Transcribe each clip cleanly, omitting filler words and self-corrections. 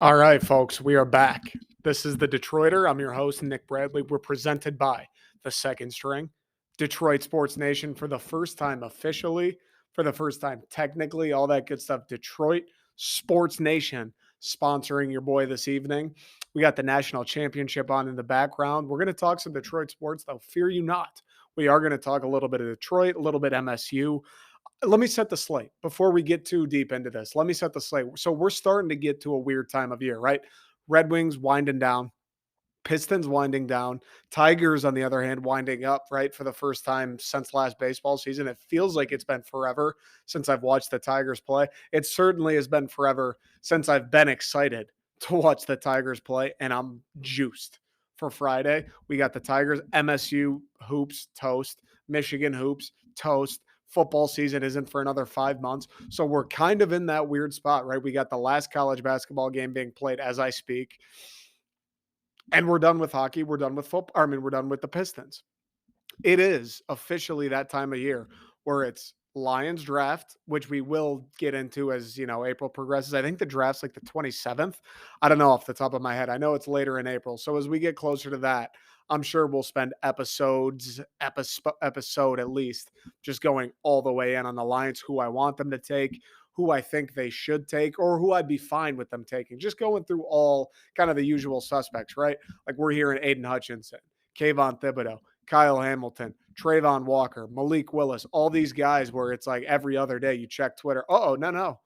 All right, folks, we are back. This is the Detroiter. I'm your host, Nick Bradley. We're presented by the Second String, Detroit Sports Nation for the first time officially, for the first time technically, all that good stuff. Detroit Sports Nation sponsoring your boy this evening. We got the national championship on in the background. We're going to talk some Detroit sports, though. Fear you not. We are going to talk a little bit of Detroit, a little bit MSU. Let me set the slate before we get too deep into this. Let me set the slate. So we're starting to get to a weird time of year, right? Red Wings winding down, Pistons winding down, Tigers, on the other hand, winding up, right? For the first time since last baseball season. It feels like it's been forever since I've watched the Tigers play. It certainly has been forever since I've been excited to watch the Tigers play, and I'm juiced for Friday. We got the Tigers, MSU hoops, toast, Michigan hoops, toast. Football season isn't for another 5 months. So we're kind of in that weird spot, right? We got the last college basketball game being played as I speak. And we're done with hockey. We're done with football. We're done with the Pistons. It is officially that time of year where it's Lions draft, which we will get into as April progresses. I think the draft's like the 27th. I don't know off the top of my head. I know it's later in April. So as we get closer to that, I'm sure we'll spend episode at least, just going all the way in on the Lions, who I want them to take, who I think they should take, or who I'd be fine with them taking. Just going through all kind of the usual suspects, right? Like we're hearing Aiden Hutchinson, Kayvon Thibodeau, Kyle Hamilton, Trayvon Walker, Malik Willis, all these guys where it's like every other day you check Twitter. Oh, no.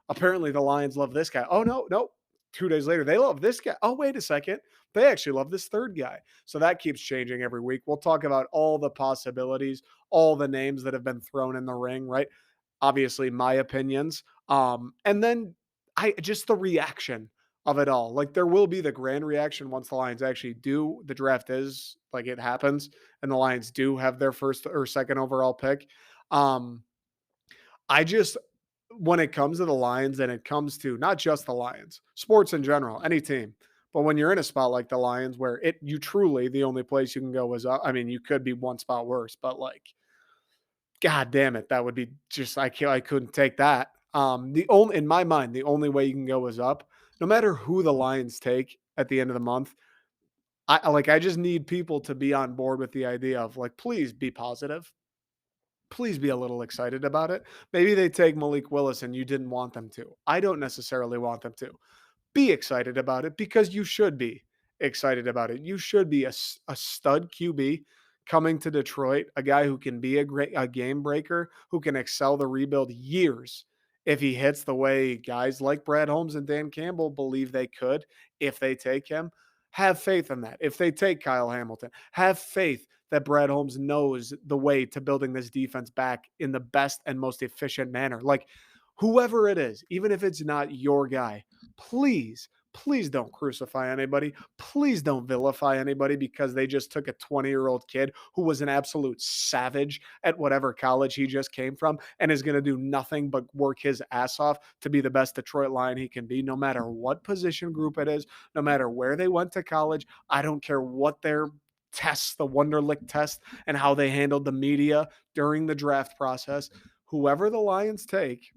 Apparently the Lions love this guy. Oh, no. 2 days later, they love this guy. Oh, wait a second. They actually love this third guy. So that keeps changing every week. We'll talk about all the possibilities, all the names that have been thrown in the ring, right? Obviously, my opinions. And then just the reaction of it all. Like there will be the grand reaction once the Lions actually do. The draft is like it happens and the Lions do have their first or second overall pick. Um, I just, when it comes to the Lions and it comes to not just the Lions, sports in general, any team, but when you're in a spot like the Lions where you truly, the only place you can go is up. I mean, you could be one spot worse, but like, God damn it, that would be just, I couldn't take that. The only, in my mind, the only way you can go is up. No matter who the Lions take at the end of the month, I just need people to be on board with the idea of like, please be positive. Please be a little excited about it. Maybe they take Malik Willis and you didn't want them to. I don't necessarily want them to. Be excited about it because you should be excited about it. You should be a stud QB coming to Detroit, a guy who can be a game breaker, who can excel the rebuild years if he hits the way guys like Brad Holmes and Dan Campbell believe they could if they take him. Have faith in that. If they take Kyle Hamilton, have faith that Brad Holmes knows the way to building this defense back in the best and most efficient manner. Like whoever it is, even if it's not your guy, please, please don't crucify anybody. Please don't vilify anybody because they just took a 20-year-old kid who was an absolute savage at whatever college he just came from and is going to do nothing but work his ass off to be the best Detroit Lion he can be, no matter what position group it is, no matter where they went to college. I don't care what their tests, the Wonderlic test, and how they handled the media during the draft process. Whoever the Lions take,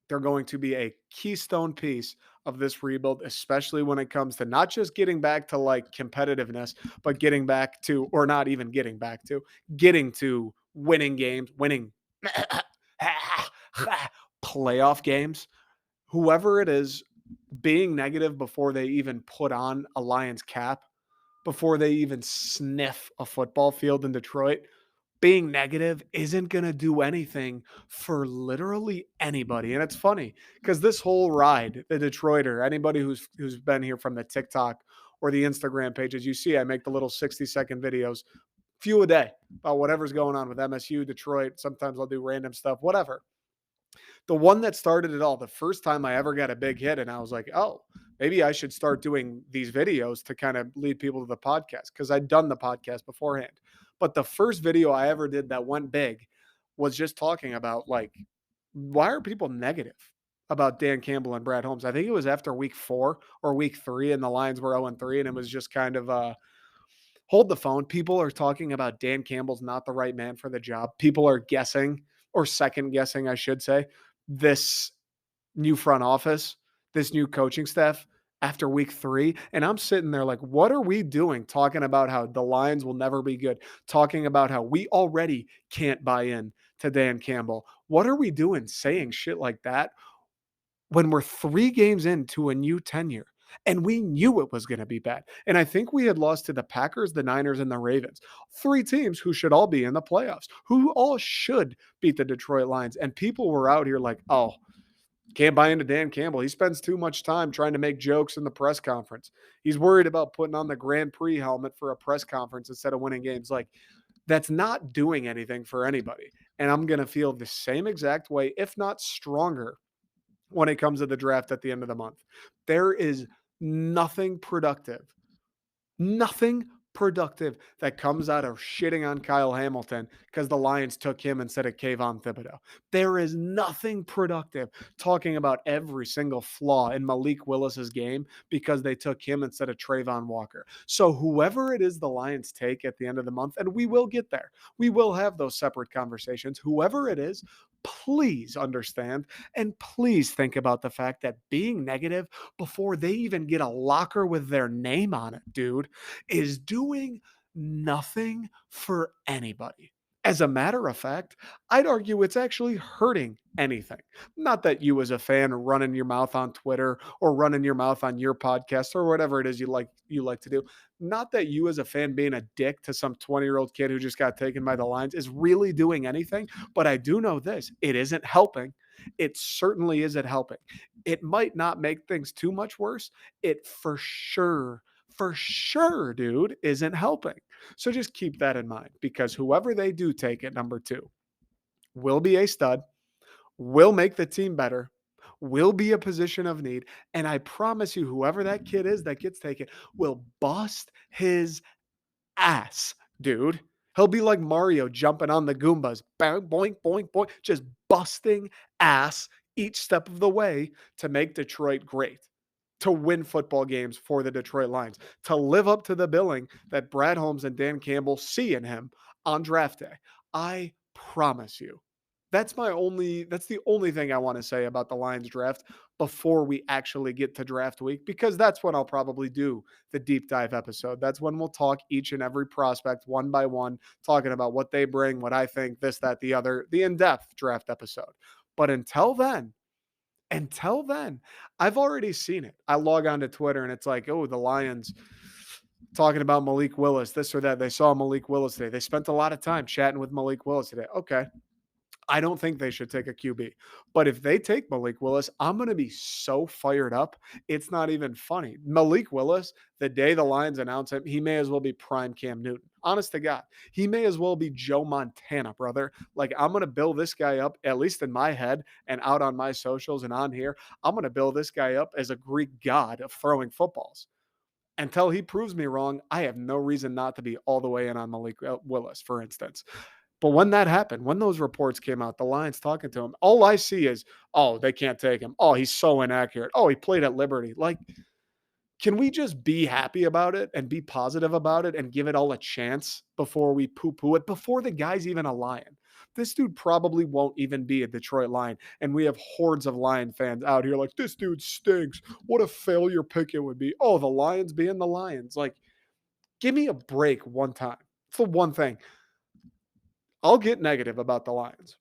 they're going to be a keystone piece of this rebuild, especially when it comes to not just getting back to like competitiveness, but getting back to, or not even getting to winning games, winning playoff games. Whoever it is, being negative before they even put on a Lions cap, before they even sniff a football field in Detroit, being negative isn't going to do anything for literally anybody. And it's funny because this whole ride, the Detroiter, anybody who's been here from the TikTok or the Instagram pages, you see I make the little 60-second videos, few a day, about whatever's going on with MSU, Detroit. Sometimes I'll do random stuff, whatever. The one that started it all, the first time I ever got a big hit, and I was like, oh, maybe I should start doing these videos to kind of lead people to the podcast because I'd done the podcast beforehand. But the first video I ever did that went big was just talking about like, why are people negative about Dan Campbell and Brad Holmes? I think it was after week 4 or week 3, and the Lions were 0-3, and it was just kind of hold the phone. People are talking about Dan Campbell's not the right man for the job. People are guessing, or second guessing, I should say, this new front office, this new coaching staff, after week 3, and I'm sitting there like, what are we doing talking about how the Lions will never be good, talking about how we already can't buy in to Dan Campbell. What are we doing saying shit like that when we're 3 games into a new tenure? And we knew it was going to be bad. And I think we had lost to the Packers, the Niners, and the Ravens. 3 teams who should all be in the playoffs, who all should beat the Detroit Lions. And people were out here like, oh, can't buy into Dan Campbell. He spends too much time trying to make jokes in the press conference. He's worried about putting on the Grand Prix helmet for a press conference instead of winning games. Like, that's not doing anything for anybody. And I'm going to feel the same exact way, if not stronger, when it comes to the draft at the end of the month. There is nothing productive, nothing productive that comes out of shitting on Kyle Hamilton because the Lions took him instead of Kayvon Thibodeau. There is nothing productive talking about every single flaw in Malik Willis's game because they took him instead of Trayvon Walker. So whoever it is the Lions take at the end of the month, and we will get there, we will have those separate conversations. Whoever it is, please understand and please think about the fact that being negative before they even get a locker with their name on it, dude, is doing nothing for anybody. As a matter of fact, I'd argue it's actually hurting anything. Not that you as a fan are running your mouth on Twitter or running your mouth on your podcast or whatever it is you like to do. Not that you as a fan being a dick to some 20-year-old kid who just got taken by the Lions is really doing anything, but I do know this, it isn't helping. It certainly isn't helping. It might not make things too much worse. It for sure, dude, isn't helping. So just keep that in mind because whoever they do take at number 2 will be a stud, will make the team better, will be a position of need. And I promise you, whoever that kid is that gets taken will bust his ass, dude. He'll be like Mario jumping on the Goombas, boink, boink, boink, boink, just busting ass each step of the way to make Detroit great, to win football games for the Detroit Lions, to live up to the billing that Brad Holmes and Dan Campbell see in him on draft day. I promise you. That's the only thing I want to say about the Lions draft before we actually get to draft week, because that's when I'll probably do the deep dive episode. That's when we'll talk each and every prospect one by one, talking about what they bring, what I think, this, that, the other, the in-depth draft episode. But until then, I've already seen it. I log on to Twitter and it's like, oh, the Lions talking about Malik Willis, this or that. They saw Malik Willis today. They spent a lot of time chatting with Malik Willis today. Okay. I don't think they should take a QB. But if they take Malik Willis, I'm going to be so fired up. It's not even funny. Malik Willis, the day the Lions announce him, he may as well be prime Cam Newton. Honest to God. He may as well be Joe Montana, brother. Like, I'm going to build this guy up, at least in my head and out on my socials and on here. I'm going to build this guy up as a Greek god of throwing footballs. Until he proves me wrong, I have no reason not to be all the way in on Malik Willis, for instance. But when that happened, when those reports came out, the Lions talking to him, all I see is, oh, they can't take him. Oh, he's so inaccurate. Oh, he played at Liberty. Like, can we just be happy about it and be positive about it and give it all a chance before we poo-poo it, before the guy's even a Lion? This dude probably won't even be a Detroit Lion. And we have hordes of Lion fans out here like, this dude stinks. What a failure pick it would be. Oh, the Lions being the Lions. Like, give me a break one time. It's the one thing. I'll get negative about the Lions.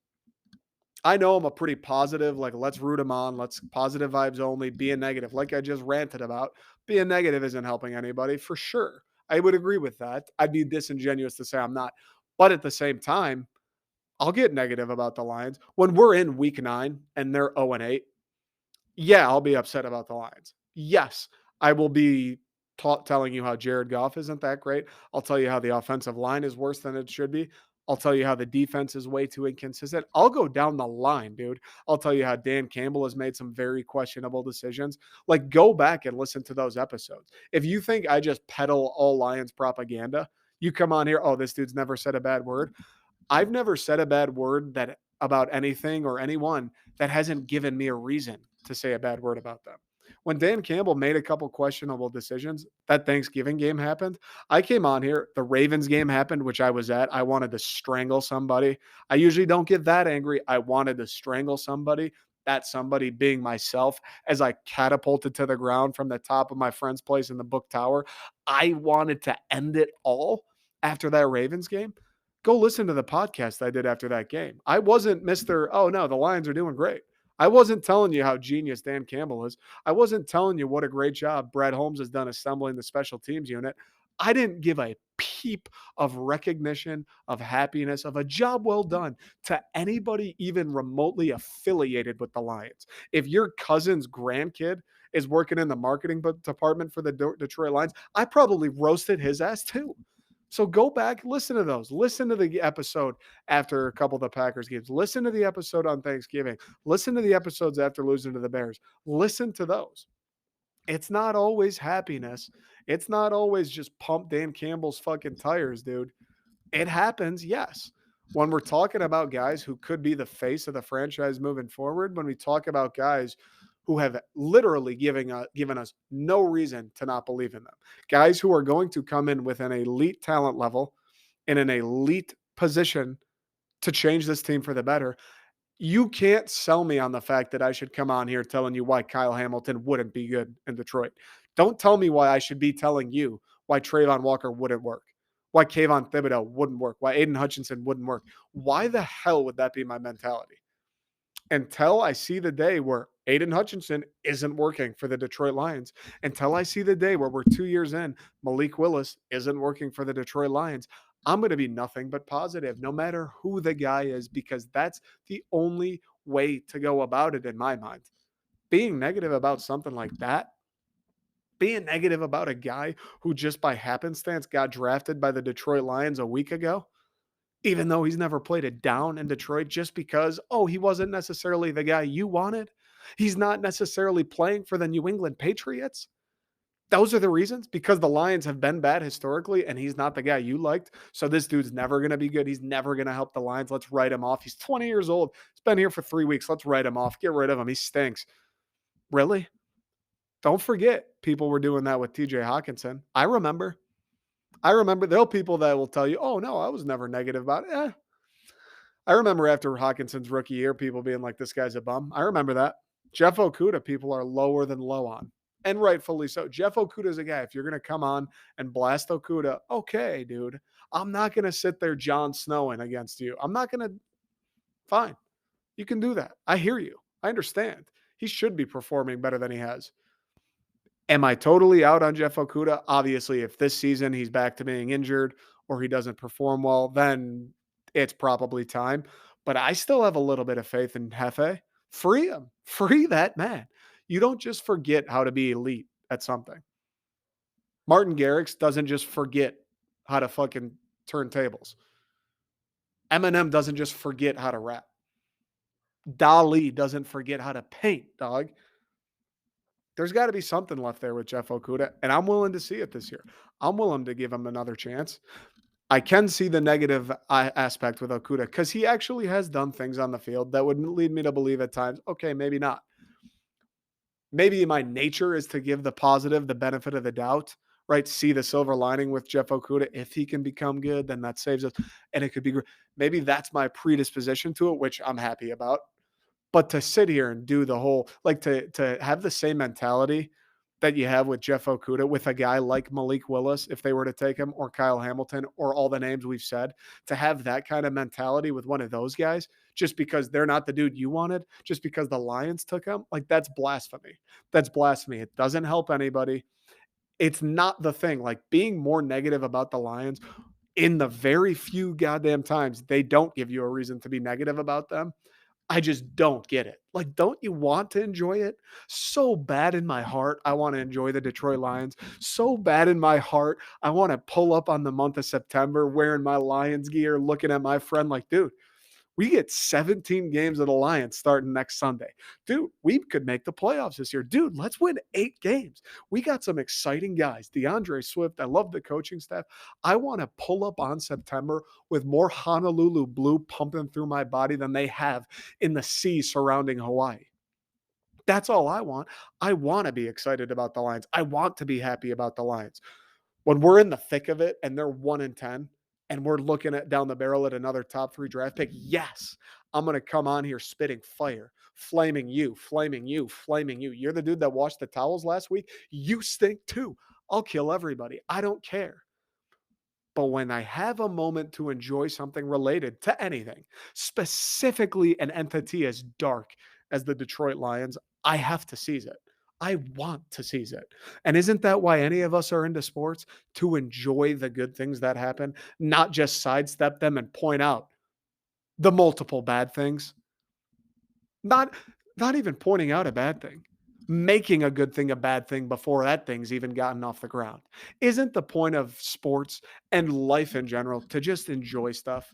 I know I'm a pretty positive, like, let's root them on. Let's positive vibes only. Being negative, like I just ranted about, being negative isn't helping anybody for sure. I would agree with that. I'd be disingenuous to say I'm not. But at the same time, I'll get negative about the Lions. When we're in week 9 and they're 0-8, yeah, I'll be upset about the Lions. Yes, I will be telling you how Jared Goff isn't that great. I'll tell you how the offensive line is worse than it should be. I'll tell you how the defense is way too inconsistent. I'll go down the line, dude. I'll tell you how Dan Campbell has made some very questionable decisions. Like, go back and listen to those episodes. If you think I just peddle all Lions propaganda, you come on here, oh, this dude's never said a bad word. I've never said a bad word that about anything or anyone that hasn't given me a reason to say a bad word about them. When Dan Campbell made a couple questionable decisions, that Thanksgiving game happened. I came on here. The Ravens game happened, which I was at. I wanted to strangle somebody. I usually don't get that angry. I wanted to strangle somebody. that somebody being myself as I catapulted to the ground from the top of my friend's place in the book tower. I wanted to end it all after that Ravens game. Go listen to the podcast I did after that game. I wasn't Mr. Oh no, the Lions are doing great. I wasn't telling you how genius Dan Campbell is. I wasn't telling you what a great job Brad Holmes has done assembling the special teams unit. I didn't give a peep of recognition, of happiness, of a job well done to anybody even remotely affiliated with the Lions. If your cousin's grandkid is working in the marketing department for the Detroit Lions, I probably roasted his ass too. So go back, listen to those. Listen to the episode after a couple of the Packers games. Listen to the episode on Thanksgiving. Listen to the episodes after losing to the Bears. Listen to those. It's not always happiness. It's not always just pump Dan Campbell's fucking tires, dude. It happens, yes. When we're talking about guys who could be the face of the franchise moving forward, when we talk about guys who have literally given us no reason to not believe in them, guys who are going to come in with an elite talent level in an elite position to change this team for the better, you can't sell me on the fact that I should come on here telling you why Kyle Hamilton wouldn't be good in Detroit. Don't tell me why I should be telling you why Trayvon Walker wouldn't work, why Kayvon Thibodeau wouldn't work, why Aiden Hutchinson wouldn't work. Why the hell would that be my mentality? Until I see the day where Aiden Hutchinson isn't working for the Detroit Lions, until I see the day where we're 2 years in, Malik Willis isn't working for the Detroit Lions, I'm going to be nothing but positive, no matter who the guy is, because that's the only way to go about it in my mind. Being negative about something like that, being negative about a guy who just by happenstance got drafted by the Detroit Lions a week ago, even though he's never played it down in Detroit, just because, oh, he wasn't necessarily the guy you wanted. He's not necessarily playing for the New England Patriots. Those are the reasons, because the Lions have been bad historically and he's not the guy you liked. So this dude's never going to be good. He's never going to help the Lions. Let's write him off. He's 20 years old. He's been here for 3 weeks. Let's write him off. Get rid of him. He stinks. Really? Don't forget, people were doing that with TJ Hawkinson. I remember. There are people that will tell you, oh, no, I was never negative about it. I remember after Hawkinson's rookie year, people being like, this guy's a bum. I remember that. Jeff Okudah, people are lower than low on, and rightfully so. Jeff Okudah's a guy. If you're going to come on and blast Okudah, okay, dude. I'm not going to sit there Jon Snowing against you. I'm not going to. Fine. You can do that. I hear you. I understand. He should be performing better than he has. Am I totally out on Jeff Okudah? Obviously, if this season he's back to being injured or he doesn't perform well, then it's probably time. But I still have a little bit of faith in Hefe. Free him. Free that man. You don't just forget how to be elite at something. Martin Garrix doesn't just forget how to fucking turn tables. Eminem doesn't just forget how to rap. Dali doesn't forget how to paint, dog. There's got to be something left there with Jeff Okudah, and I'm willing to see it this year. I'm willing to give him another chance. I can see the negative aspect with Okudah because he actually has done things on the field that would lead me to believe at times, okay, maybe not. Maybe my nature is to give the positive the benefit of the doubt, right? See the silver lining with Jeff Okudah. If he can become good, then that saves us. And it could be great. Maybe that's my predisposition to it, which I'm happy about. But to sit here and do the whole, like to have the same mentality that you have with Jeff Okudah with a guy like Malik Willis, if they were to take him, or Kyle Hamilton, or all the names we've said, to have that kind of mentality with one of those guys, just because they're not the dude you wanted, just because the Lions took him, like that's blasphemy. That's blasphemy. It doesn't help anybody. It's not the thing. Like being more negative about the Lions in the very few goddamn times they don't give you a reason to be negative about them. I just don't get it. Like, don't you want to enjoy it? So bad in my heart, I want to enjoy the Detroit Lions. So bad in my heart, I want to pull up on the month of September wearing my Lions gear, looking at my friend like, dude, we get 17 games of the Lions starting next Sunday. Dude, we could make the playoffs this year. Dude, let's win 8 games. We got some exciting guys. DeAndre Swift, I love the coaching staff. I want to pull up on September with more Honolulu blue pumping through my body than they have in the sea surrounding Hawaii. That's all I want. I want to be excited about the Lions. I want to be happy about the Lions. When we're in the thick of it and they're 1-10 and we're looking at down the barrel at another top 3 draft pick, yes, I'm going to come on here spitting fire. flaming you, flaming you, flaming you. You're the dude that washed the towels last week. You stink too. I'll kill everybody. I don't care. But when I have a moment to enjoy something related to anything, specifically an entity as dark as the Detroit Lions, I have to seize it. I want to seize it. And isn't that why any of us are into sports? To enjoy the good things that happen, not just sidestep them and point out the multiple bad things. Not not even pointing out a bad thing. Making a good thing a bad thing before that thing's even gotten off the ground. Isn't the point of sports and life in general to just enjoy stuff?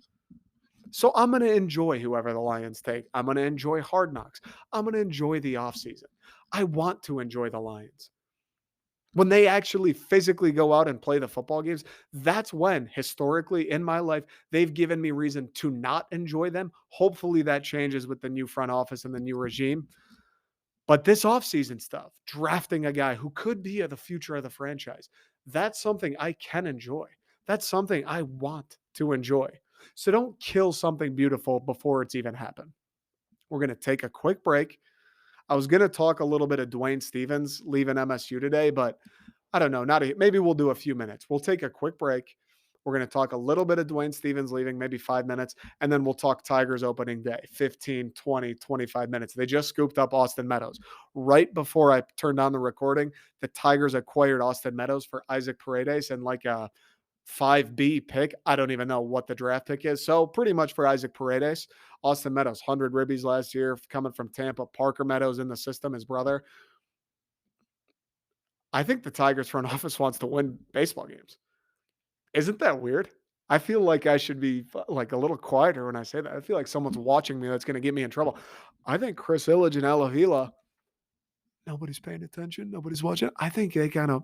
So I'm going to enjoy whoever the Lions take. I'm going to enjoy Hard Knocks. I'm going to enjoy the offseason. I want to enjoy the Lions. When they actually physically go out and play the football games, that's when historically in my life they've given me reason to not enjoy them. Hopefully that changes with the new front office and the new regime. But this offseason stuff, drafting a guy who could be the future of the franchise, that's something I can enjoy. That's something I want to enjoy. So don't kill something beautiful before it's even happened. We're going to take a quick break. I was going to talk a little bit of Dwayne Stevens leaving MSU today, but I don't know. Maybe we'll do a few minutes. We'll take a quick break. We're going to talk a little bit of Dwayne Stevens leaving, maybe 5 minutes, and then we'll talk Tigers opening day, 15, 20, 25 minutes. They just scooped up Austin Meadows. Right before I turned on the recording, the Tigers acquired Austin Meadows for Isaac Paredes and like a 5B pick. I don't even know what the draft pick is. So pretty much for Isaac Paredes, Austin Meadows, 100 ribbies last year coming from Tampa. Parker Meadows in the system, his brother. I think the Tigers front office wants to win baseball games. Isn't that weird? I feel like I should be like a little quieter when I say that. I feel like someone's watching me that's going to get me in trouble. I think Chris Illich and Alavila, nobody's paying attention. Nobody's watching. I think they kind of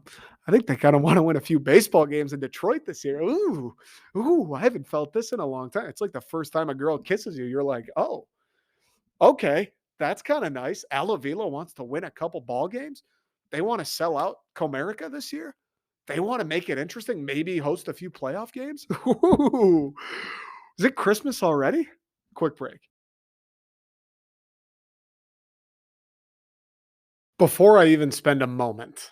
want to win a few baseball games in Detroit this year. Ooh, I haven't felt this in a long time. It's like the first time a girl kisses you. You're like, oh, okay, that's kind of nice. Alavila wants to win a couple ball games. They want to sell out Comerica this year. They want to make it interesting, maybe host a few playoff games. Ooh. Is it Christmas already? Quick break. Before I even spend a moment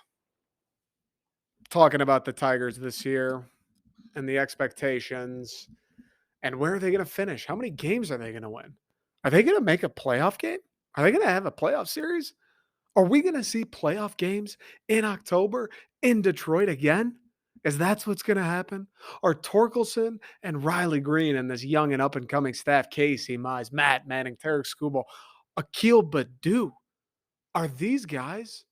talking about the Tigers this year and the expectations and where are they going to finish? How many games are they going to win? Are they going to make a playoff game? Are they going to have a playoff series? Are we going to see playoff games in October in Detroit again? Is that's what's going to happen? Are Torkelson and Riley Green and this young and up and coming staff, Casey Mize, Matt Manning, Tarek Skubal, Akil Badu, are these guys,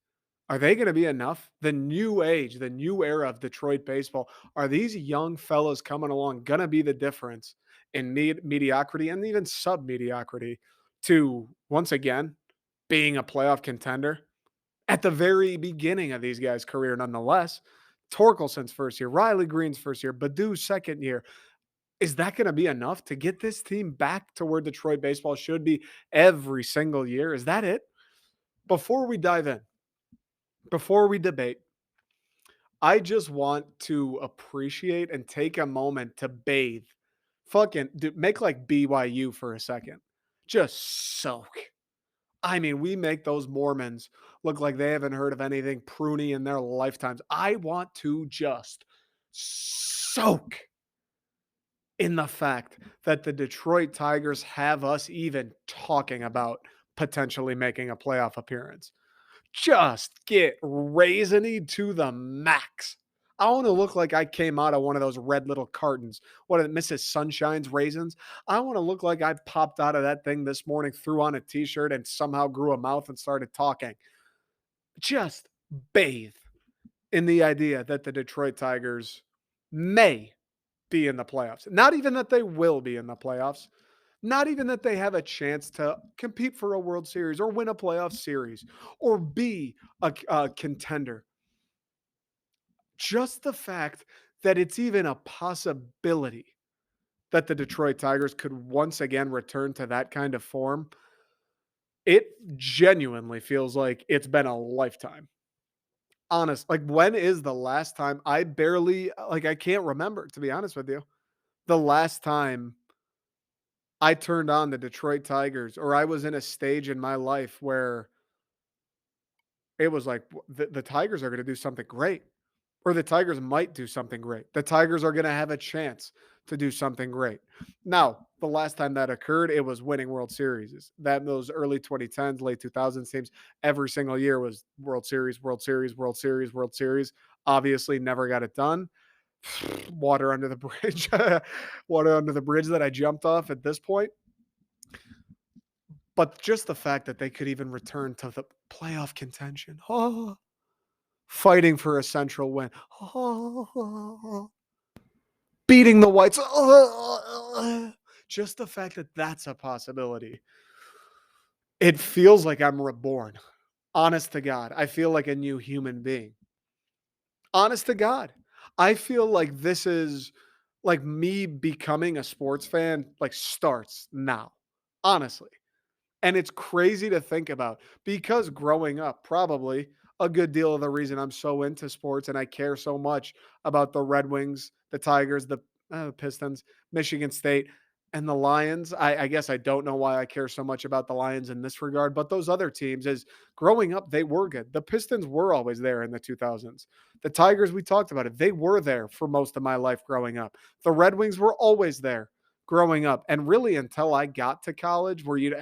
are they going to be enough? The new age, the new era of Detroit baseball, are these young fellows coming along going to be the difference in mediocrity and even sub mediocrity to, once again, being a playoff contender? At the very beginning of these guys' career, nonetheless. Torkelson's first year, Riley Green's first year, Badu's second year. Is that going to be enough to get this team back to where Detroit baseball should be every single year? Is that it? Before we dive in, before we debate, I just want to appreciate and take a moment to bathe. Fucking dude, make like BYU for a second. Just soak. I mean, we make those Mormons look like they haven't heard of anything pruny in their lifetimes. I want to just soak in the fact that the Detroit Tigers have us even talking about potentially making a playoff appearance. Just get raisiny to the max. I want to look like I came out of one of those red little cartons. What are Mrs. Sunshine's raisins? I want to look like I popped out of that thing this morning, threw on a t-shirt, and somehow grew a mouth and started talking. Just bathe in the idea that the Detroit Tigers may be in the playoffs. Not even that they will be in the playoffs. Not even that they have a chance to compete for a World Series or win a playoff series or be a contender. Just the fact that it's even a possibility that the Detroit Tigers could once again return to that kind of form, it genuinely feels like it's been a lifetime. Honest, like when is the last time I can't remember, to be honest with you, the last time I turned on the Detroit Tigers, or I was in a stage in my life where it was like, the Tigers are gonna do something great, or the Tigers might do something great. The Tigers are gonna have a chance to do something great. Now, the last time that occurred, it was winning World Series. That those early 2010s, late 2000s teams, every single year was World Series, World Series, World Series, World Series. Obviously, never got it done. Water under the bridge. Water under the bridge that I jumped off at this point. But just the fact that they could even return to the playoff contention. Oh, fighting for a central win. Oh, beating the Whites. Oh, just the fact that that's a possibility. It feels like I'm reborn. Honest to God, I feel like a new human being. Honest to God, I feel like this is like me becoming a sports fan, like starts now. Honestly. And it's crazy to think about because growing up, probably a good deal of the reason I'm so into sports and I care so much about the Red Wings, the Tigers, the Pistons, Michigan State, and the Lions. I guess I don't know why I care so much about the Lions in this regard, but those other teams, is growing up, they were good. The Pistons were always there in the 2000s. The Tigers, we talked about it, they were there for most of my life growing up. The Red Wings were always there growing up. And really, until I got to college, where you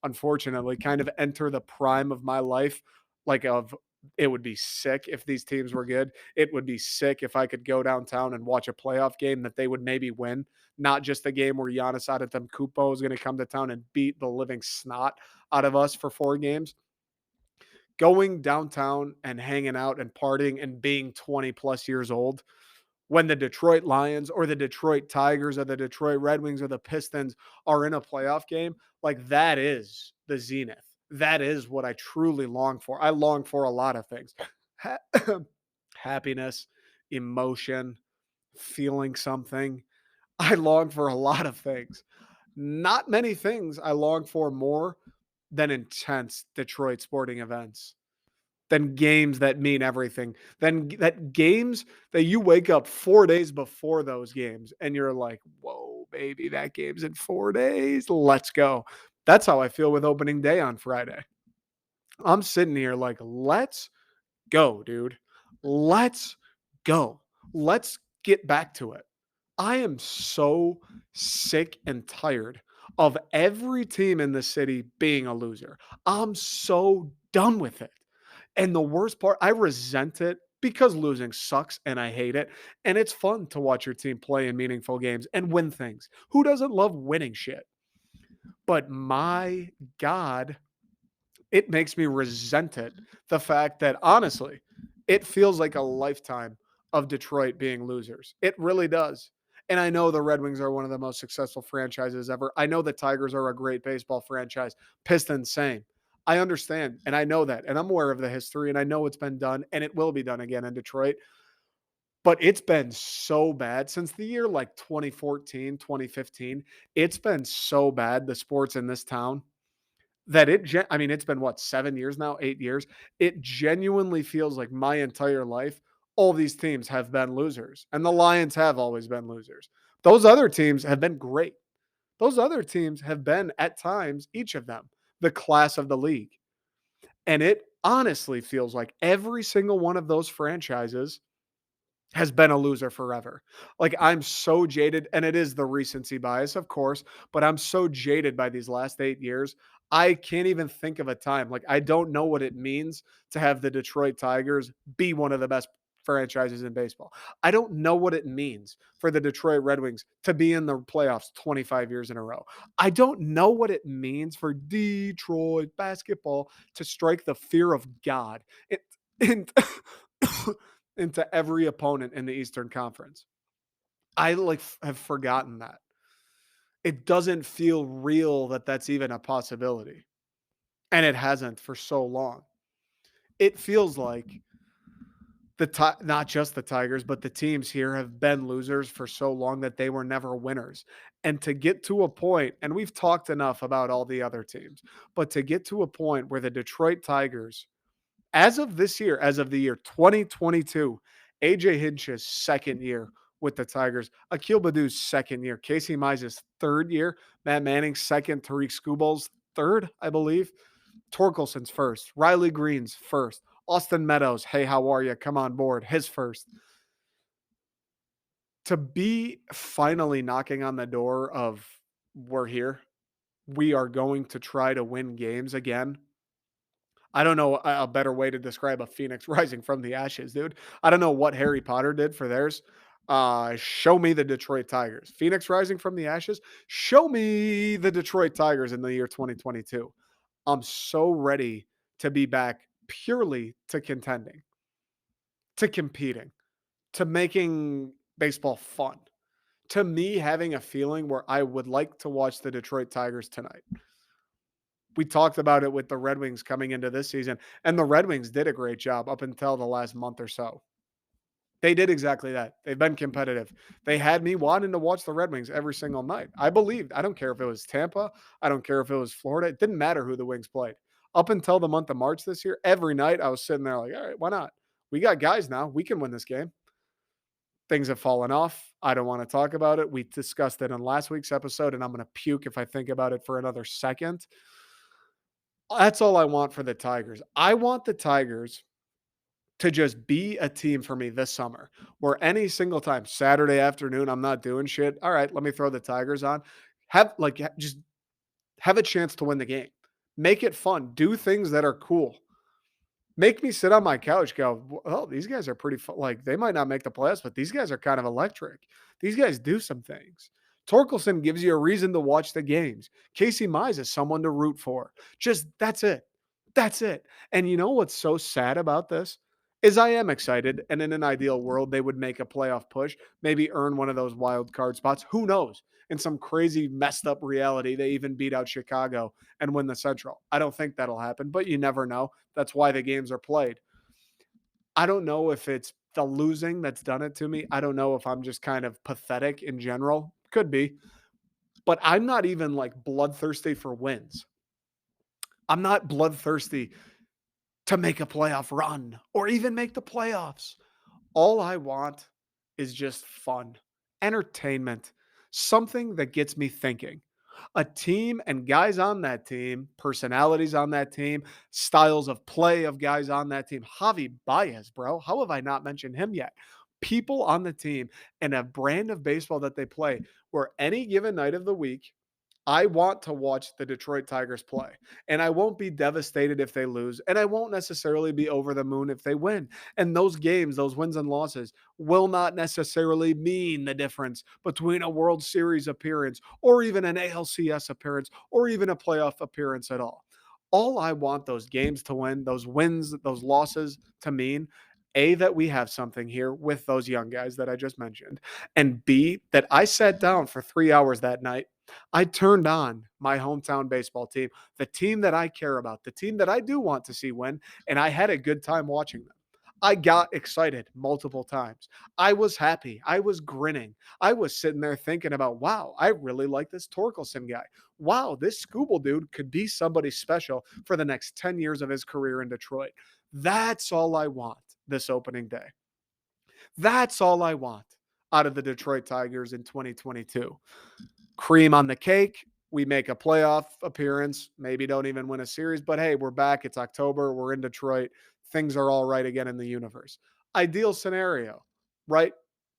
unfortunately kind of enter the prime of my life, like of it would be sick if these teams were good. It would be sick if I could go downtown and watch a playoff game that they would maybe win, not just a game where Giannis Antetokounmpo is going to come to town and beat the living snot out of us for 4 games. Going downtown and hanging out and partying and being 20 plus years old when the Detroit Lions or the Detroit Tigers or the Detroit Red Wings or the Pistons are in a playoff game, like that is the zenith. That is what I truly long for. I long for a lot of things. Happiness, emotion, feeling something. I long for a lot of things. Not many things I long for more than intense Detroit sporting events, than games that mean everything, than that games that you wake up 4 days before those games and you're like, whoa, baby, that game's in 4 days. Let's go. That's how I feel with opening day on Friday. I'm sitting here like, let's go, dude. Let's go. Let's get back to it. I am so sick and tired of every team in the city being a loser. I'm so done with it. And the worst part, I resent it because losing sucks and I hate it. And it's fun to watch your team play in meaningful games and win things. Who doesn't love winning shit? But my God, it makes me resent it. The fact that honestly, it feels like a lifetime of Detroit being losers. It really does. And I know the Red Wings are one of the most successful franchises ever. I know the Tigers are a great baseball franchise. Pistons, same. I understand and I know that. And I'm aware of the history and I know it's been done and it will be done again in Detroit. But it's been so bad since the year like 2014, 2015. It's been so bad, the sports in this town, that I mean, it's been what, 7 years now, 8 years? It genuinely feels like my entire life, all these teams have been losers, and the Lions have always been losers. Those other teams have been great. Those other teams have been, at times, each of them, the class of the league. And it honestly feels like every single one of those franchises has been a loser forever. Like, I'm so jaded, and it is the recency bias, of course, but I'm so jaded by these last 8 years. I can't even think of a time. Like, I don't know what it means to have the Detroit Tigers be one of the best franchises in baseball. I don't know what it means for the Detroit Red Wings to be in the playoffs 25 years in a row. I don't know what it means for Detroit basketball to strike the fear of God. And into every opponent in the Eastern Conference. I like have forgotten that. It doesn't feel real that that's even a possibility. And it hasn't for so long. It feels like not just the Tigers, but the teams here have been losers for so long that they were never winners. And to get to a point, and we've talked enough about all the other teams, but to get to a point where the Detroit Tigers, as of this year, as of the year 2022, AJ Hinch's second year, with the Tigers. Akil Badu's second year, Casey Mize's third year, Matt Manning's second, Tariq Skubal's third, I believe. Torkelson's first, Riley Green's first, Austin Meadows, hey, how are you? Come on board, his first. To be finally knocking on the door of we're here, we are going to try to win games again. I don't know a better way to describe a phoenix rising from the ashes, dude. I don't know what Harry Potter did for theirs. Show me the Detroit Tigers. Phoenix rising from the ashes. Show me the Detroit Tigers in the year 2022. I'm so ready to be back purely to contending, to competing, to making baseball fun, to me having a feeling where I would like to watch the Detroit Tigers tonight. We talked about it with the Red Wings coming into this season, and the Red Wings did a great job up until the last month or so. They did exactly that. They've been competitive. They had me wanting to watch the Red Wings every single night. I believed. I don't care if it was Tampa. I don't care if it was Florida. It didn't matter who the Wings played. Up until the month of March this year, every night I was sitting there like, all right, why not? We got guys now. We can win this game. Things have fallen off. I don't want to talk about it. We discussed it in last week's episode, and I'm going to puke if I think about it for another second. That's all I want for the Tigers. I want the Tigers to just be a team for me this summer where any single time, Saturday afternoon, I'm not doing shit. All right, let me throw the Tigers on. Just have a chance to win the game. Make it fun. Do things that are cool. Make me sit on my couch, go, oh, these guys are pretty fun. Like, they might not make the playoffs, but these guys are kind of electric. These guys do some things. Torkelson gives you a reason to watch the games. Casey Mize is someone to root for. Just that's it. That's it. And you know what's so sad about this? Is I am excited. And in an ideal world, they would make a playoff push, maybe earn one of those wild card spots. Who knows? In some crazy messed up reality, they even beat out Chicago and win the Central. I don't think that'll happen, but you never know. That's why the games are played. I don't know if it's the losing that's done it to me. I don't know if I'm just kind of pathetic in general. Could be. But I'm not even like bloodthirsty for wins. I'm not bloodthirsty to make a playoff run or even make the playoffs. All I want is just fun, entertainment, something that gets me thinking. A team and guys on that team, personalities on that team, styles of play of guys on that team. Javi Baez, bro. How have I not mentioned him yet? People on the team and a brand of baseball that they play where any given night of the week, I want to watch the Detroit Tigers play, and I won't be devastated if they lose, and I won't necessarily be over the moon if they win. And those games, those wins and losses, will not necessarily mean the difference between a World Series appearance or even an ALCS appearance or even a playoff appearance at all. All I want those games to win, those wins, those losses to mean A, that we have something here with those young guys that I just mentioned, and B, that I sat down for 3 hours that night. I turned on my hometown baseball team, the team that I care about, the team that I do want to see win, and I had a good time watching them. I got excited multiple times. I was happy. I was grinning. I was sitting there thinking about, wow, I really like this Torkelson guy. Wow, this Scooble dude could be somebody special for the next 10 years of his career in Detroit. That's all I want this opening day. That's all I want out of the Detroit Tigers in 2022. Cream on the cake. We make a playoff appearance, maybe don't even win a series, but hey, we're back. It's October. We're in Detroit. Things are all right again in the universe. Ideal scenario, right?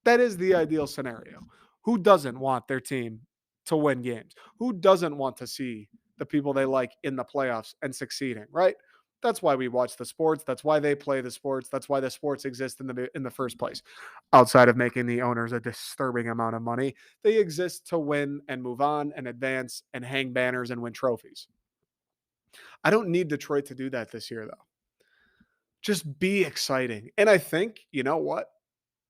That is the ideal scenario. Who doesn't want their team to win games? Who doesn't want to see the people they like in the playoffs and succeeding, right? That's why we watch the sports. That's why they play the sports. That's why the sports exist in the first place. Outside of making the owners a disturbing amount of money, they exist to win and move on and advance and hang banners and win trophies. I don't need Detroit to do that this year, though. Just be exciting. And I think, you know what?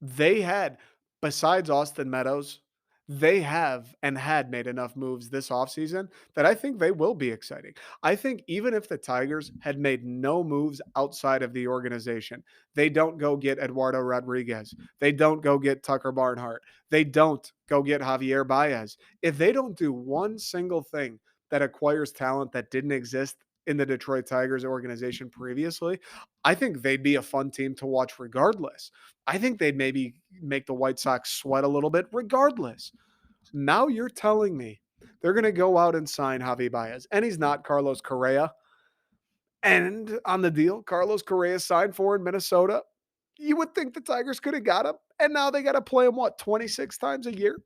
They had, besides Austin Meadows, they have and had made enough moves this offseason that I think they will be exciting. I think even if the Tigers had made no moves outside of the organization, they don't go get Eduardo Rodriguez, they don't go get Tucker Barnhart, they don't go get Javier Baez. If they don't do one single thing that acquires talent that didn't exist in the Detroit Tigers organization previously, I think they'd be a fun team to watch regardless. I think they'd maybe make the White Sox sweat a little bit regardless. Now you're telling me they're going to go out and sign Javi Baez, and he's not Carlos Correa. And on the deal, Carlos Correa signed for in Minnesota. You would think the Tigers could have got him, and now they got to play him, what, 26 times a year?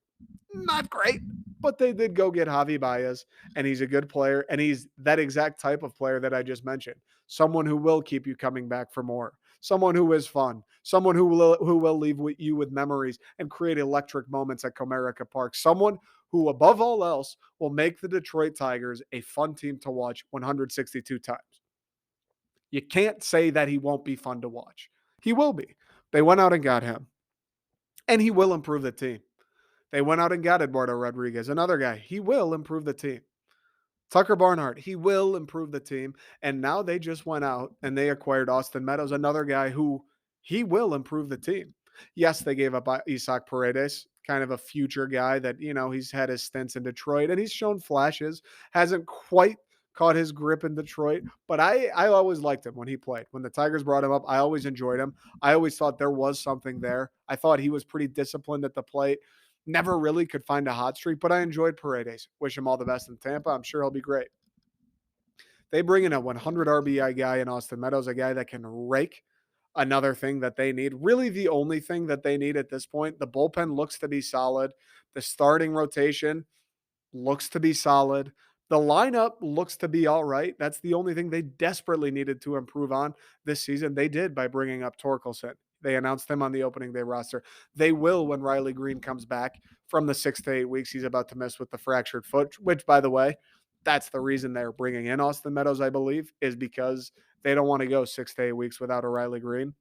Not great, but they did go get Javi Baez, and he's a good player, and he's that exact type of player that I just mentioned. Someone who will keep you coming back for more. Someone who is fun. Someone who will leave you with memories and create electric moments at Comerica Park. Someone who, above all else, will make the Detroit Tigers a fun team to watch 162 times. You can't say that he won't be fun to watch. He will be. They went out and got him, and he will improve the team. They went out and got Eduardo Rodriguez, another guy. He will improve the team. Tucker Barnhart, he will improve the team. And now they just went out and they acquired Austin Meadows, another guy who he will improve the team. Yes, they gave up Isaac Paredes, kind of a future guy that, he's had his stints in Detroit and he's shown flashes, hasn't quite caught his grip in Detroit, but I always liked him when he played. When the Tigers brought him up, I always enjoyed him. I always thought there was something there. I thought he was pretty disciplined at the plate. Never really could find a hot streak, but I enjoyed Paredes. Wish him all the best in Tampa. I'm sure he'll be great. They bring in a 100 RBI guy in Austin Meadows, a guy that can rake. Another thing that they need, really the only thing that they need at this point. The bullpen looks to be solid. The starting rotation looks to be solid. The lineup looks to be all right. That's the only thing they desperately needed to improve on this season. They did by bringing up Torkelson. They announced him on the opening day roster. They will when Riley Green comes back from the 6 to 8 weeks he's about to miss with the fractured foot, which, by the way, that's the reason they're bringing in Austin Meadows, I believe, is because they don't want to go 6 to 8 weeks without a Riley Green.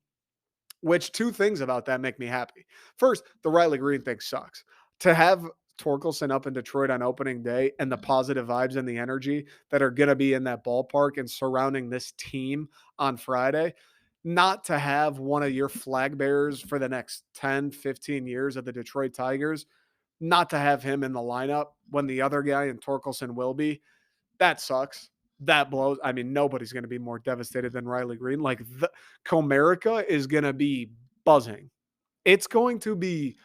Which, two things about that make me happy. First, the Riley Green thing sucks. To have Torkelson up in Detroit on opening day and the positive vibes and the energy that are going to be in that ballpark and surrounding this team on Friday, not to have one of your flag bearers for the next 10, 15 years of the Detroit Tigers, not to have him in the lineup when the other guy in Torkelson will be, that sucks. That blows. I mean, nobody's going to be more devastated than Riley Green. Like, Comerica is going to be buzzing. It's going to be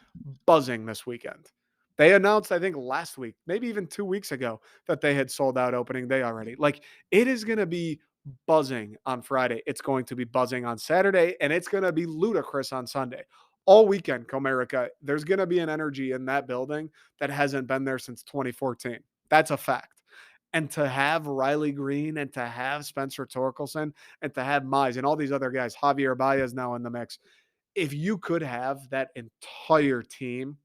buzzing this weekend. They announced, I think, last week, maybe even 2 weeks ago, that they had sold out opening day already. Like, it is going to be buzzing on Friday. It's going to be buzzing on Saturday, and it's going to be ludicrous on Sunday. All weekend, Comerica, there's going to be an energy in that building that hasn't been there since 2014. That's a fact. And to have Riley Green and to have Spencer Torkelson and to have Mize and all these other guys, Javier Baez now in the mix, if you could have that entire team,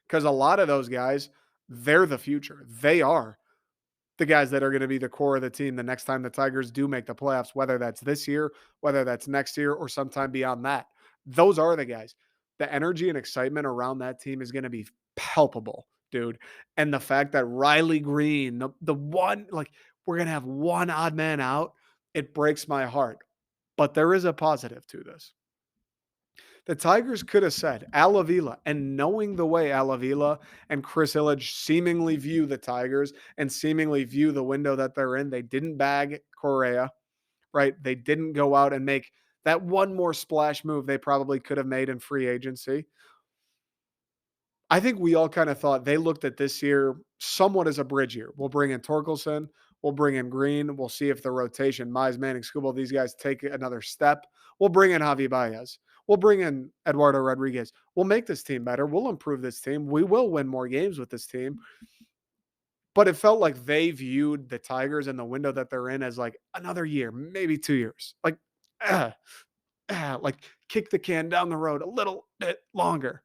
because a lot of those guys, they're the future. They are the guys that are going to be the core of the team the next time the Tigers do make the playoffs, whether that's this year, whether that's next year, or sometime beyond that. Those are the guys. The energy and excitement around that team is going to be palpable, dude. And the fact that Riley Green, the one, like, we're going to have one odd man out, it breaks my heart. But there is a positive to this. The Tigers could have said Al Avila, and knowing the way Al Avila and Chris Illich seemingly view the Tigers and seemingly view the window that they're in, they didn't bag Correa, right? They didn't go out and make that one more splash move they probably could have made in free agency. I think we all kind of thought they looked at this year somewhat as a bridge year. We'll bring in Torkelson, we'll bring in Green, we'll see if the rotation, Mize, Manning, Skubal, these guys take another step. We'll bring in Javi Baez. We'll bring in Eduardo Rodriguez. We'll make this team better. We'll improve this team. We will win more games with this team. But it felt like they viewed the Tigers and the window that they're in as like another year, maybe 2 years. Like kick the can down the road a little bit longer.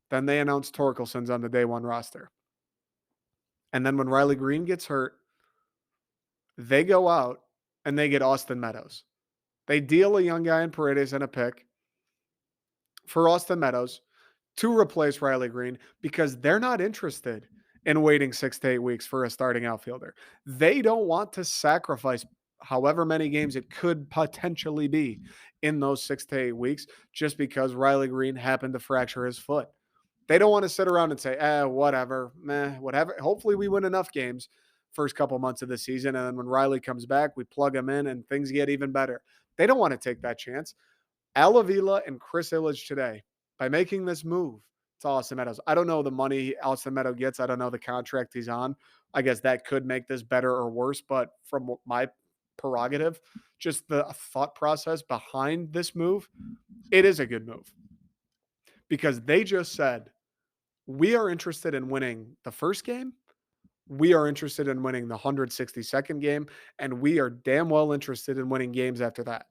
Then they announced Torkelson's on the day one roster. And then when Riley Green gets hurt, they go out and they get Austin Meadows. They deal a young guy in Paredes and a pick for Austin Meadows to replace Riley Green because they're not interested in waiting 6 to 8 weeks for a starting outfielder. They don't want to sacrifice however many games it could potentially be in those 6 to 8 weeks just because Riley Green happened to fracture his foot. They don't want to sit around and say, whatever, whatever. Hopefully we win enough games first couple months of the season. And then when Riley comes back, we plug him in and things get even better. They don't want to take that chance. Al Avila and Chris Illich today, by making this move to Austin Meadows. I don't know the money Austin Meadows gets. I don't know the contract he's on. I guess that could make this better or worse. But from my prerogative, just the thought process behind this move, it is a good move because they just said, we are interested in winning the first game. We are interested in winning the 162nd game. And we are damn well interested in winning games after that.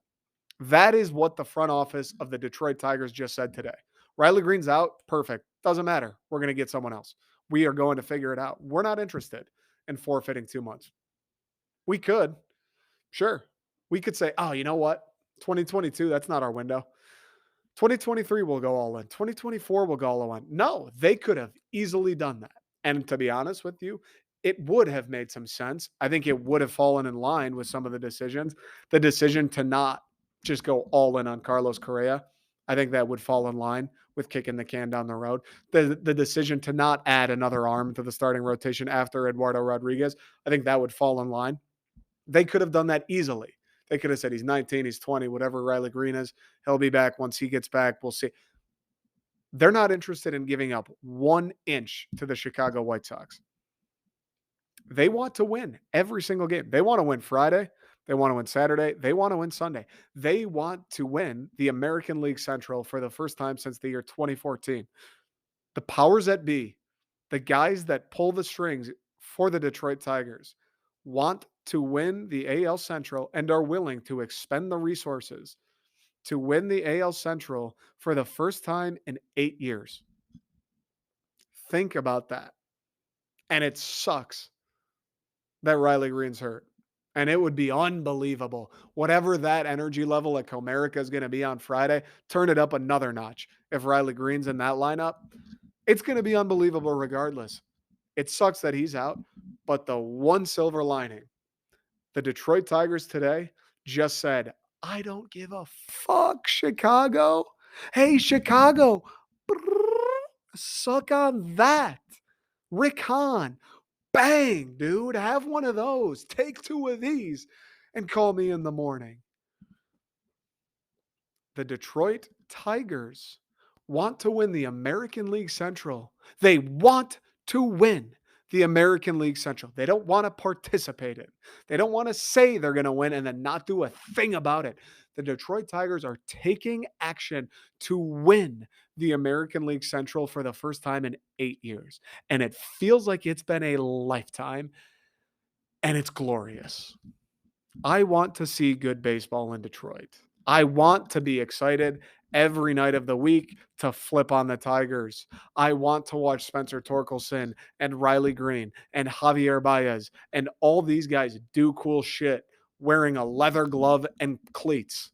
That is what the front office of the Detroit Tigers just said today. Riley Green's out. Perfect. Doesn't matter. We're going to get someone else. We are going to figure it out. We're not interested in forfeiting 2 months. We could. Sure. We could say, oh, you know what? 2022, that's not our window. 2023 will go all in. 2024 will go all in. No, they could have easily done that. And to be honest with you, it would have made some sense. I think it would have fallen in line with some of the decisions. The decision to not just go all in on Carlos Correa, I think that would fall in line with kicking the can down the road. The decision to not add another arm to the starting rotation after Eduardo Rodriguez, I think that would fall in line. They could have done that easily. They could have said he's 19, he's 20, whatever Riley Green is. He'll be back once he gets back. We'll see. They're not interested in giving up 1 inch to the Chicago White Sox. They want to win every single game. They want to win Friday. They want to win Saturday. They want to win Sunday. They want to win the American League Central for the first time since the year 2014. The powers that be, the guys that pull the strings for the Detroit Tigers, want to win the AL Central and are willing to expend the resources to win the AL Central for the first time in 8 years. Think about that. And it sucks that Riley Green's hurt. And it would be unbelievable. Whatever that energy level at Comerica is going to be on Friday, turn it up another notch. If Riley Green's in that lineup, it's going to be unbelievable regardless. It sucks that he's out, but the one silver lining, the Detroit Tigers today just said, I don't give a fuck, Chicago. Hey, Chicago, suck on that. Rick Hahn, bang, dude, have one of those. Take 2 of these and call me in the morning. The Detroit Tigers want to win the American League Central. They want to win the American League Central. They don't want to participate in it. They don't want to say they're going to win and then not do a thing about it. The Detroit Tigers are taking action to win the American League Central for the first time in 8 years. And it feels like it's been a lifetime, and it's glorious. I want to see good baseball in Detroit. I want to be excited every night of the week to flip on the Tigers. I want to watch Spencer Torkelson and Riley Green and Javier Baez and all these guys do cool shit wearing a leather glove and cleats.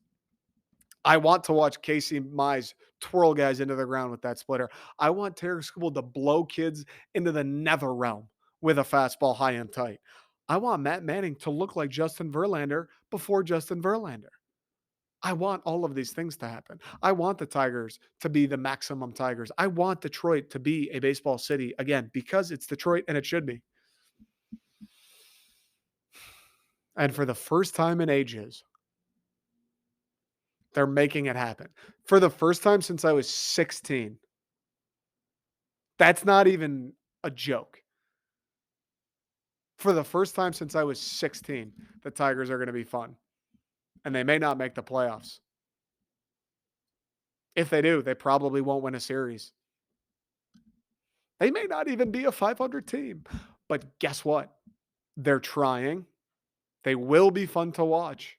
I want to watch Casey Mize twirl guys into the ground with that splitter. I want Tarek Skubal to blow kids into the nether realm with a fastball high and tight. I want Matt Manning to look like Justin Verlander before Justin Verlander. I want all of these things to happen. I want the Tigers to be the maximum Tigers. I want Detroit to be a baseball city again because it's Detroit and it should be. And for the first time in ages, they're making it happen. For the first time since I was 16. That's not even a joke. For the first time since I was 16, the Tigers are going to be fun. And they may not make the playoffs. If they do, they probably won't win a series. They may not even be a 500 team. But guess what? They're trying. They will be fun to watch.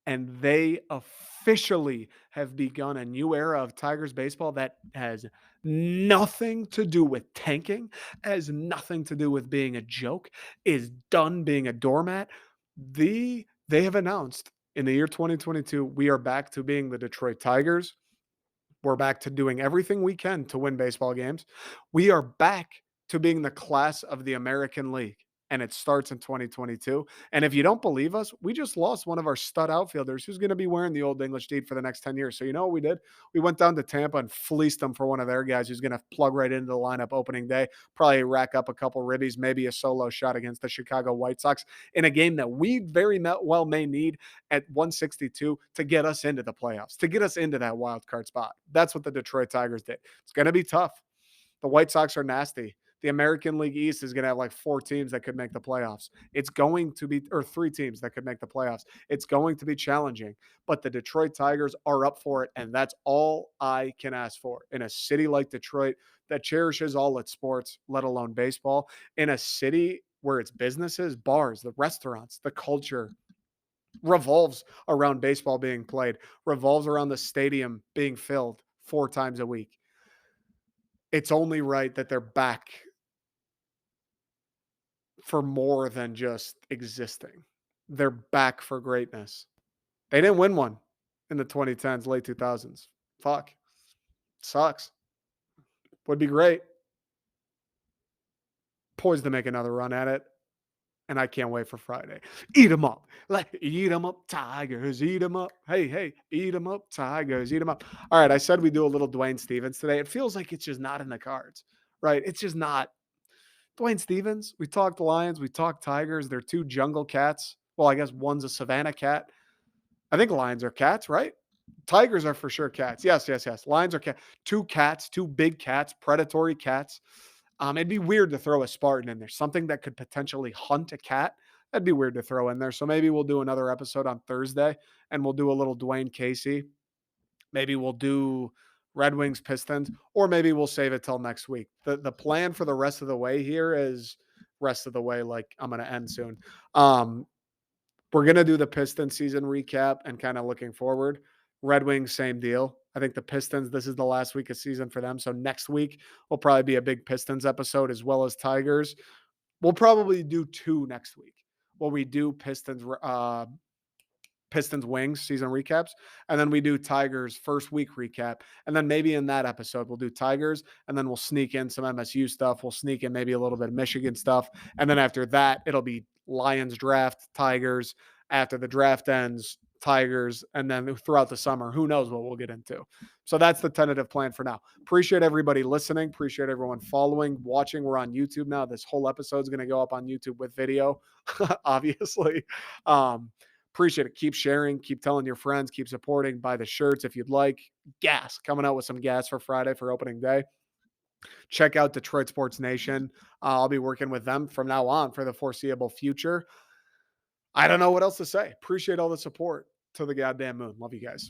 And they officially have begun a new era of Tigers baseball that has nothing to do with tanking, has nothing to do with being a joke, is done being a doormat. They have announced in the year 2022, we are back to being the Detroit Tigers. We're back to doing everything we can to win baseball games. We are back to being the class of the American League. and it starts in 2022. And if you don't believe us, we just lost one of our stud outfielders who's going to be wearing the Old English deed for the next 10 years. So you know what we did? We went down to Tampa and fleeced them for one of their guys who's going to plug right into the lineup opening day, probably rack up a couple ribbies, maybe a solo shot against the Chicago White Sox in a game that we very well may need at 162 to get us into the playoffs, to get us into that wild card spot. That's what the Detroit Tigers did. It's going to be tough. The White Sox are nasty. The American League East is going to have like 4 teams that could make the playoffs. It's going to be, or 3 teams that could make the playoffs. It's going to be challenging, but the Detroit Tigers are up for it. And that's all I can ask for in a city like Detroit that cherishes all its sports, let alone baseball, in a city where its businesses, bars, the restaurants, the culture revolves around baseball being played, revolves around the stadium being filled 4 times a week. It's only right that they're back for more than just existing. They're back for greatness. They didn't win one in the 2010s, late 2000s. Fuck. Sucks. Would be great. Poised to make another run at it. And I can't wait for Friday. Eat them up. Like, eat them up, Tigers. Eat them up. Hey, hey, eat them up, Tigers. Eat them up. All right, I said we do a little Dwayne Stevens today. It feels like it's just not in the cards, right? It's just not. Dwayne Stevens, we talked Lions, we talked Tigers. They're 2 jungle cats. Well, I guess one's a Savannah cat. I think lions are cats, right? Tigers are for sure cats. Yes, yes, yes. Lions are cats. 2 cats, 2 big cats, predatory cats. It'd be weird to throw a Spartan in there, something that could potentially hunt a cat. That'd be weird to throw in there. So maybe we'll do another episode on Thursday and we'll do a little Dwayne Casey. Maybe we'll do Red Wings Pistons, or maybe we'll save it till next week. The plan for the rest of the way here is rest of the way, like I'm going to end soon. We're going to do the Pistons season recap and kind of looking forward. Red Wings, same deal. I think the Pistons, this is the last week of season for them. So next week will probably be a big Pistons episode as well as Tigers. We'll probably do 2 next week. Well, we do Pistons Wings season recaps, and then we do Tigers first week recap, and then maybe in that episode we'll do Tigers, and then we'll sneak in some MSU stuff. We'll sneak in maybe a little bit of Michigan stuff, and then after that it'll be Lions draft, Tigers. After the draft ends, Tigers, and then throughout the summer, who knows what we'll get into. So that's the tentative plan for now. Appreciate everybody listening. Appreciate everyone following, watching. We're on YouTube now. This whole episode is going to go up on YouTube with video, obviously. Appreciate it. Keep sharing, keep telling your friends, keep supporting, buy the shirts if you'd like. Gas, coming out with some gas for Friday for opening day. Check out Detroit Sports Nation. I'll be working with them from now on for the foreseeable future. I don't know what else to say. Appreciate all the support to the goddamn moon. Love you guys.